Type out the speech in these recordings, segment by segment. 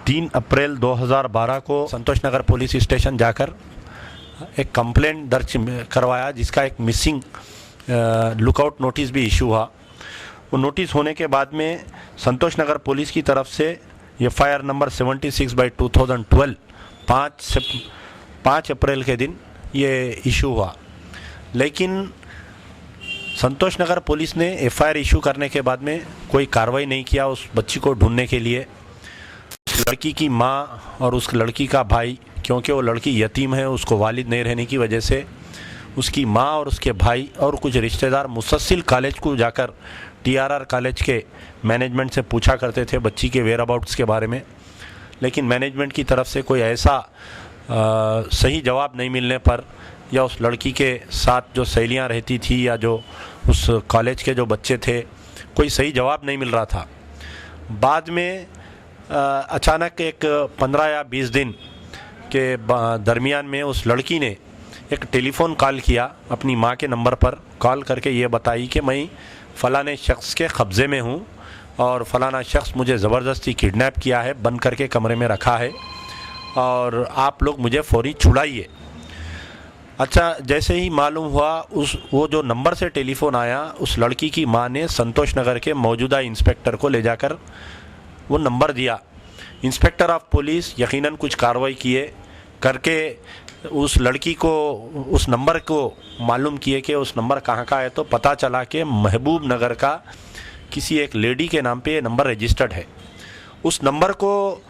3 अप्रैल 2012 को संतोष नगर police station जाकर एक कंप्लेंट दर्ज करवाया, जिसका एक मिसिंग लुकआउट नोटिस भी इशू हुआ। वो नोटिस होने के बाद में संतोष नगर पुलिस की तरफ से FIR नंबर 76/2012 5 अप्रैल के दिन ये इशू हुआ। लेकिन संतोष नगर पुलिस ने FIR इशू करने के बाद में कोई कार्रवाई नहीं किया उस बच्ची को ढूंढने के लिए। उस लड़की की माँ और उस लड़की का भाई, क्योंकि वो लड़की यतीम है, उसको वालिद नहीं रहने की वजह से उसकी माँ और उसके भाई और कुछ रिश्तेदार मुसस्सिल कॉलेज को जाकर TRR कॉलेज के मैनेजमेंट से पूछा करते थे बच्ची के वेयर अबाउट्स के बारे में। लेकिन मैनेजमेंट की तरफ से कोई ऐसा सही जवाब नहीं मिलने पर, या उस लड़की के साथ जो सहेलियां रहती थी या जो उस कॉलेज के जो बच्चे थे, कोई सही जवाब नहीं मिल रहा था। बाद में अचानक एक 15 या 20 दिन के दरमियान में उस लड़की ने एक टेलीफ़ोन कॉल किया अपनी माँ के नंबर पर। कॉल करके ये बताई कि मैं फ़लाने शख्स के कब्ज़े में हूँ और फ़लाना शख्स मुझे ज़बरदस्ती किडनैप किया है, बंद करके कमरे में रखा है और आप लोग मुझे फ़ौरी छुड़ाइए। अच्छा, जैसे ही मालूम हुआ वो जो नंबर से टेलीफ़ोन आया, उस लड़की की माँ ने संतोष नगर के मौजूदा इंस्पेक्टर को ले जाकर वो नंबर दिया। इंस्पेक्टर ऑफ पुलिस यकीनन कुछ कार्रवाई करके उस लड़की को उस नंबर को मालूम किए कि उस नंबर कहाँ का है। तो पता चला कि महबूब नगर का किसी एक लेडी के नाम पे ये नंबर रजिस्टर्ड है। उस नंबर को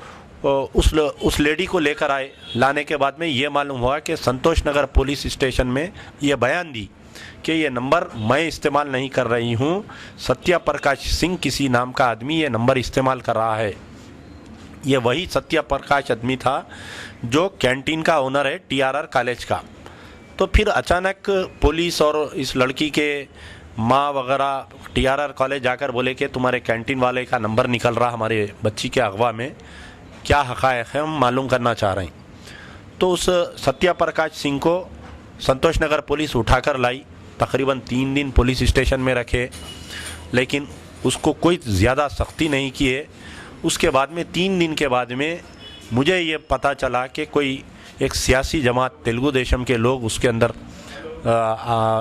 उस लेडी को लेकर आए। लाने के बाद में ये मालूम हुआ कि संतोष नगर पुलिस स्टेशन में ये बयान दी कि ये नंबर मैं इस्तेमाल नहीं कर रही हूँ, सत्या प्रकाश सिंह किसी नाम का आदमी ये नंबर इस्तेमाल कर रहा है। ये वही सत्या प्रकाश आदमी था जो कैंटीन का ओनर है TRR कॉलेज का। तो फिर अचानक पुलिस और इस लड़की के माँ वगैरह TRR कॉलेज जाकर बोले कि तुम्हारे कैंटीन वाले का नंबर निकल रहा हमारे बच्ची के अगवा में, क्या हक़ाइक़ है, हम मालूम करना चाह रहे हैं। तो उस सत्या प्रकाश सिंह को संतोष नगर पुलिस उठाकर लाई। तकरीबन 3 दिन पुलिस स्टेशन में रखे, लेकिन उसको कोई ज़्यादा सख्ती नहीं किए। उसके बाद में 3 दिन के बाद में मुझे ये पता चला कि कोई एक सियासी जमात तेलुगु देशम के लोग उसके अंदर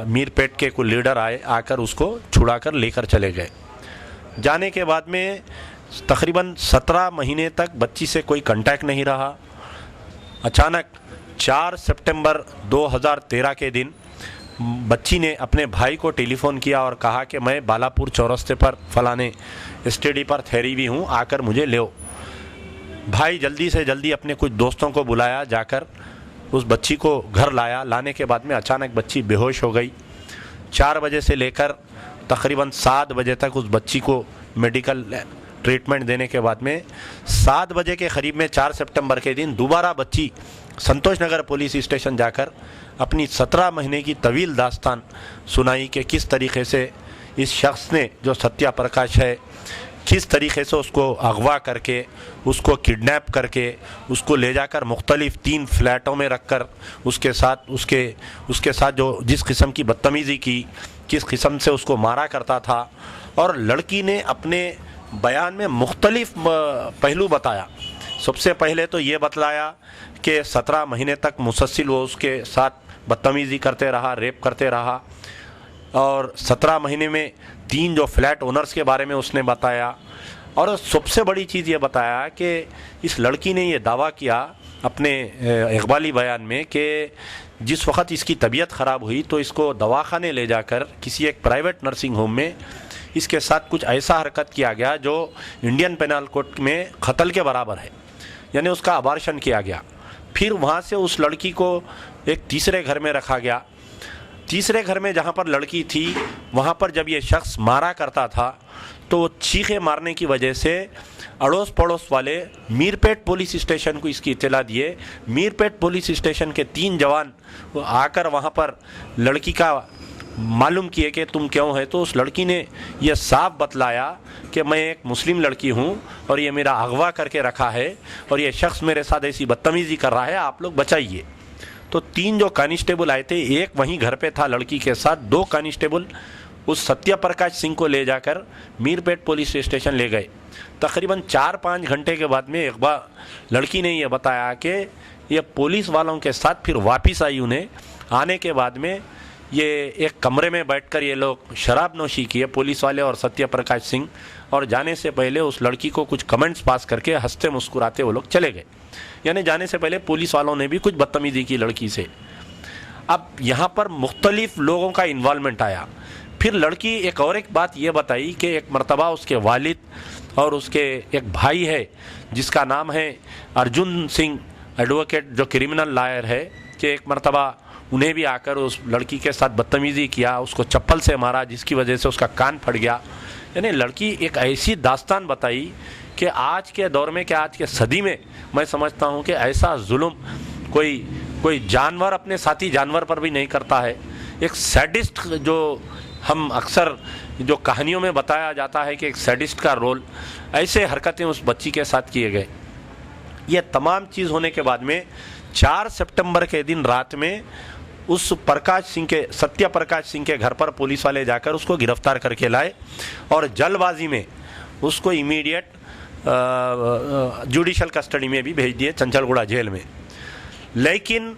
मीरपेट के कोई लीडर आकर उसको छुड़ाकर लेकर चले गए। जाने के बाद में तकरीबन 17 महीने तक बच्ची से कोई कांटेक्ट नहीं रहा। अचानक 4 सितंबर 2013 के दिन बच्ची ने अपने भाई को टेलीफ़ोन किया और कहा कि मैं बालापुर चौरस्ते पर फ़लाने STD पर ठहरी हुई हूँ, आकर मुझे ले। भाई जल्दी से जल्दी अपने कुछ दोस्तों को बुलाया, जाकर उस बच्ची को घर लाया। लाने के बाद में अचानक बच्ची बेहोश हो गई। 4 बजे से लेकर तकरीबन 7 बजे तक उस बच्ची को मेडिकल ट्रीटमेंट देने के बाद में 7 बजे के करीब में 4 सितंबर के दिन दोबारा बच्ची संतोष नगर पुलिस स्टेशन जाकर अपनी 17 महीने की तवील दास्तान सुनाई कि किस तरीक़े से इस शख्स ने, जो सत्या प्रकाश है, किस तरीक़े से उसको अगवा करके, उसको किडनैप करके, उसको ले जाकर मुख्तलिफ़ 3 फ्लैटों में रखकर उसके साथ जो जिस किस्म की बदतमीज़ी की, किस किस्म से उसको मारा करता था। और लड़की ने अपने बयान में मुख्तलिफ़ पहलू बताया। सबसे पहले तो ये बतलाया कि 17 महीने तक मुसलसल वो उसके साथ बदतमीज़ी करते रहा, रेप करते रहा। और 17 महीने में 3 जो फ्लैट ओनर्स के बारे में उसने बताया। और सबसे बड़ी चीज़ ये बताया कि इस लड़की ने ये दावा किया अपने इकबाली बयान में कि जिस वक्त इसकी तबीयत ख़राब हुई तो इसको दवाखाने ले जाकर किसी एक प्राइवेट नर्सिंग होम में इसके साथ कुछ ऐसा हरकत किया गया जो इंडियन पेनल कोड में कत्ल के बराबर है, यानी उसका अबार्शन किया गया। फिर वहाँ से उस लड़की को एक तीसरे घर में रखा गया। तीसरे घर में जहाँ पर लड़की थी, वहाँ पर जब ये शख्स मारा करता था तो चीखे मारने की वजह से अड़ोस पड़ोस वाले मीरपेट पुलिस स्टेशन को इसकी इत्तला दिए। मीरपेट पुलिस स्टेशन के 3 जवान आकर वहाँ पर लड़की का मालूम किए कि तुम क्यों है। तो उस लड़की ने यह साफ बतलाया कि मैं एक मुस्लिम लड़की हूँ और ये मेरा अगवा करके रखा है और ये शख्स मेरे साथ ऐसी बदतमीज़ी कर रहा है, आप लोग बचाइए। तो 3 जो कांस्टेबल आए थे, एक वहीं घर पे था लड़की के साथ, 2 कांस्टेबल उस सत्य प्रकाश सिंह को ले जाकर मीरपेट पुलिस स्टेशन ले गए। तकरीबन 4-5 घंटे के बाद में एक बार लड़की ने यह बताया कि ये पुलिस वालों के साथ फिर वापस आई। उन्हें आने के बाद में ये एक कमरे में बैठकर ये लोग शराब नोशी किए, पुलिस वाले और सत्य प्रकाश सिंह, और जाने से पहले उस लड़की को कुछ कमेंट्स पास करके हंसते मुस्कुराते वो लोग चले गए। यानी जाने से पहले पुलिस वालों ने भी कुछ बदतमीजी की लड़की से। अब यहाँ पर मुख्तलिफ लोगों का इन्वॉल्वमेंट आया। फिर लड़की एक बात ये बताई कि एक मर्तबा उसके वालिद और उसके एक भाई है जिसका नाम है अर्जुन सिंह एडवोकेट, जो क्रिमिनल लॉयर है, कि एक मर्तबा उन्हें भी आकर उस लड़की के साथ बदतमीज़ी किया, उसको चप्पल से मारा जिसकी वजह से उसका कान फट गया। यानी लड़की एक ऐसी दास्तान बताई कि आज के दौर में, कि आज के सदी में मैं समझता हूँ कि ऐसा जुल्म कोई जानवर अपने साथी जानवर पर भी नहीं करता है। एक सैडिस्ट, जो हम अक्सर जो कहानियों में बताया जाता है कि एक सैडिस्ट का रोल, ऐसे हरकतें उस बच्ची के साथ किए गए। ये तमाम चीज़ होने के बाद में 4 सितंबर के दिन रात में उस सत्य प्रकाश सिंह के घर पर पुलिस वाले जाकर उसको गिरफ्तार करके लाए और जल्दबाजी में उसको इमीडिएट जुडिशल कस्टडी में भी भेज दिए, चंचलगुड़ा जेल में। लेकिन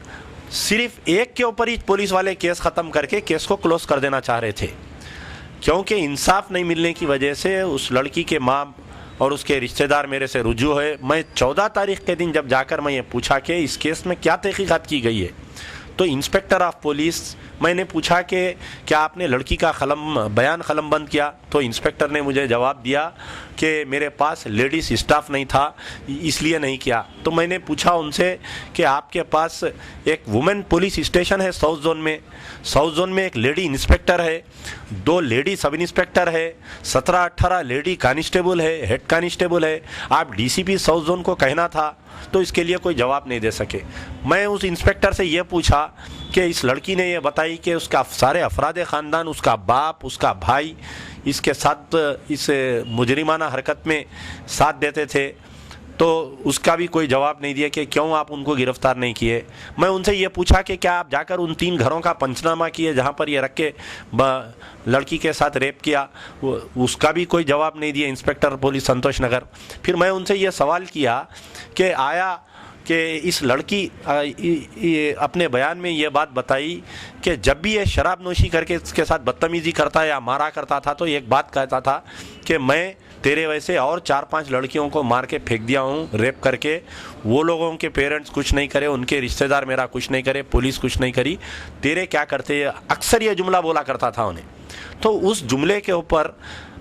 सिर्फ एक के ऊपर ही पुलिस वाले केस ख़त्म करके केस को क्लोज कर देना चाह रहे थे, क्योंकि इंसाफ नहीं मिलने की वजह से उस लड़की के माँ और उसके रिश्तेदार मेरे से रुजू है। मैं 14 तारीख के दिन जब जाकर मैं ये पूछा कि इस केस में क्या तहकीकात की गई है, तो इंस्पेक्टर ऑफ पुलिस, मैंने पूछा कि क्या आपने लड़की का बयान कलमबंद किया, तो इंस्पेक्टर ने मुझे जवाब दिया कि मेरे पास लेडीज़ स्टाफ नहीं था इसलिए नहीं किया। तो मैंने पूछा उनसे कि आपके पास एक वुमेन पुलिस स्टेशन है साउथ जोन में एक लेडी इंस्पेक्टर है, 2 लेडी सब इंस्पेक्टर है, 17-18 लेडी कांस्टेबल है, हेड कांस्टेबल है, आप डीसीपी साउथ जोन को कहना था। तो इसके लिए कोई जवाब नहीं दे सके। मैं उस इंस्पेक्टर से ये पूछा कि इस लड़की ने ये बताई कि उसका सारे अफराद ख़ानदान, उसका बाप, उसका भाई इसके साथ इस मुजरिमाना हरकत में साथ देते थे, तो उसका भी कोई जवाब नहीं दिया कि क्यों आप उनको गिरफ्तार नहीं किए। मैं उनसे ये पूछा कि क्या आप जाकर उन 3 घरों का पंचनामा किए जहाँ पर ये रख के लड़की के साथ रेप किया, उसका भी कोई जवाब नहीं दिया इंस्पेक्टर पुलिस संतोष नगर। फिर मैं उनसे ये सवाल किया कि आया कि इस लड़की अपने बयान में ये बात बताई कि जब भी ये शराब नोशी करके इसके साथ बदतमीज़ी करता या मारा करता था तो एक बात कहता था कि मैं तेरे वैसे और 4-5 लड़कियों को मार के फेंक दिया हूँ रेप करके, वो लोगों के पेरेंट्स कुछ नहीं करे, उनके रिश्तेदार मेरा कुछ नहीं करे, पुलिस कुछ नहीं करी, तेरे क्या करते, अक्सर ये जुमला बोला करता था उन्हें। तो उस जुमले के ऊपर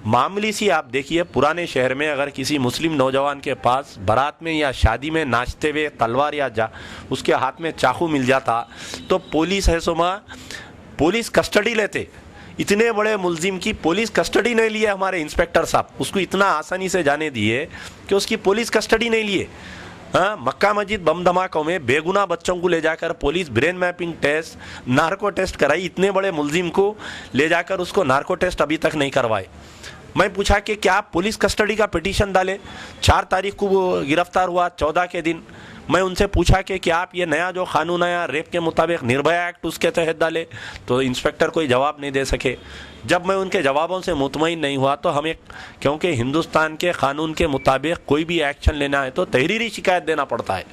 मामूली सी, आप देखिए पुराने शहर में अगर किसी मुस्लिम नौजवान के पास बारात में या शादी में नाचते हुए तलवार या उसके हाथ में चाकू मिल जाता तो पुलिस है सुमा पुलिस कस्टडी लेते। इतने बड़े मुलजिम की पुलिस कस्टडी नहीं लिए हमारे इंस्पेक्टर साहब, उसको इतना आसानी से जाने दिए कि उसकी पुलिस कस्टडी नहीं लिए। हाँ, मक्का मस्जिद बम धमाकों में बेगुनाह बच्चों को ले जाकर police brain mapping test, narco test कराई। इतने बड़े मुलजिम को ले जाकर उसको नार्को टेस्ट अभी तक नहीं करवाए। मैं पूछा कि क्या आप पुलिस कस्टडी का पिटीशन डाले, 4 तारीख को वो गिरफ्तार हुआ, 14 के दिन। मैं उनसे पूछा कि क्या आप ये नया जो कानून आया रेप के मुताबिक निर्भया एक्ट उसके तहत डाले, तो इंस्पेक्टर कोई जवाब नहीं दे सके। जब मैं उनके जवाबों से मुतमईन नहीं हुआ तो हमें, क्योंकि हिंदुस्तान के कानून के मुताबिक कोई भी एक्शन लेना है तो तहरीरी शिकायत देना पड़ता है।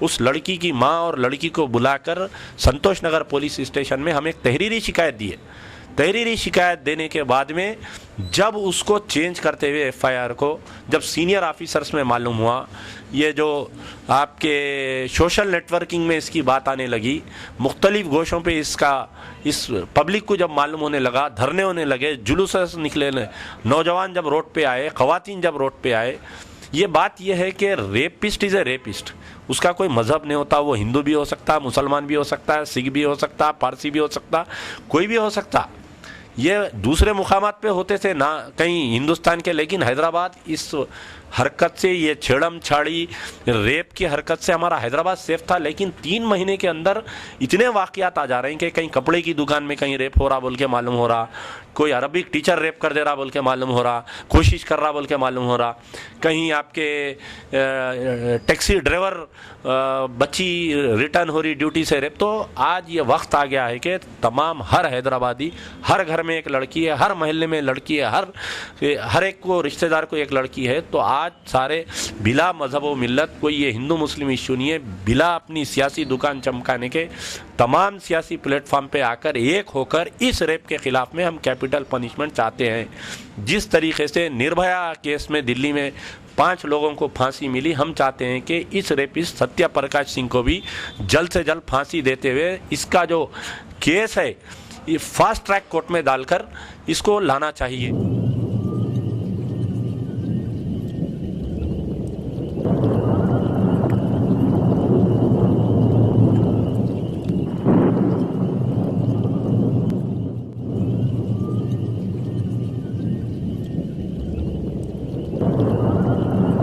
उस लड़की की माँ और लड़की को बुलाकर संतोष नगर पुलिस स्टेशन में हम एक तहरीरी शिकायत दी है। तहरीरी शिकायत देने के बाद में जब उसको चेंज करते हुए एफआईआर को जब सीनियर ऑफिसर्स में मालूम हुआ, ये जो आपके सोशल नेटवर्किंग में इसकी बात आने लगी, मुख्तलिफ गोशों पे इस पब्लिक को जब मालूम होने लगा, धरने होने लगे, जुलूस निकले, नौजवान जब रोड पे आए, ख़वातीन जब रोड पे आए, ये बात यह है कि रेपिस्ट इज़ ए रेपिस्ट। उसका कोई मज़हब नहीं होता, वो हिंदू भी हो सकता, मुसलमान भी हो सकता है, सिख भी हो सकता, पारसी भी हो सकता, कोई भी हो सकता। ये दूसरे मुकामात पे होते थे ना कहीं हिंदुस्तान के, लेकिन हैदराबाद इस हरकत से, ये छेड़म छाड़ी रेप की हरकत से हमारा हैदराबाद सेफ था, लेकिन 3 महीने के अंदर इतने वाकयात आ जा रहे हैं कि कहीं कपड़े की दुकान में कहीं रेप हो रहा बोल के मालूम हो रहा, कोई अरबिक टीचर रेप कर दे रहा बोल के मालूम हो रहा, कोशिश कर रहा बोल के मालूम हो रहा, कहीं आपके टैक्सी ड्राइवर बच्ची रिटर्न हो रही ड्यूटी से रेप। तो आज ये वक्त आ गया है कि तमाम हर हैदराबादी, हर घर में एक लड़की है, हर मोहल्ले में लड़की है, हर एक को रिश्तेदार को एक लड़की है। तो आज सारे बिला मजहब व मिल्लत, कोई ये हिंदू मुस्लिम इश्यू नहीं है, बिला अपनी सियासी दुकान चमकाने के तमाम सियासी प्लेटफॉर्म पे आकर एक होकर इस रेप के खिलाफ में हम कैपिटल पनिशमेंट चाहते हैं। जिस तरीके से निर्भया केस में दिल्ली में 5 लोगों को फांसी मिली, हम चाहते हैं कि इस रेपिस्ट सत्या प्रकाश सिंह को भी जल्द से जल्द फांसी देते हुए इसका जो केस है ये फास्ट ट्रैक कोर्ट में डालकर इसको लाना चाहिए।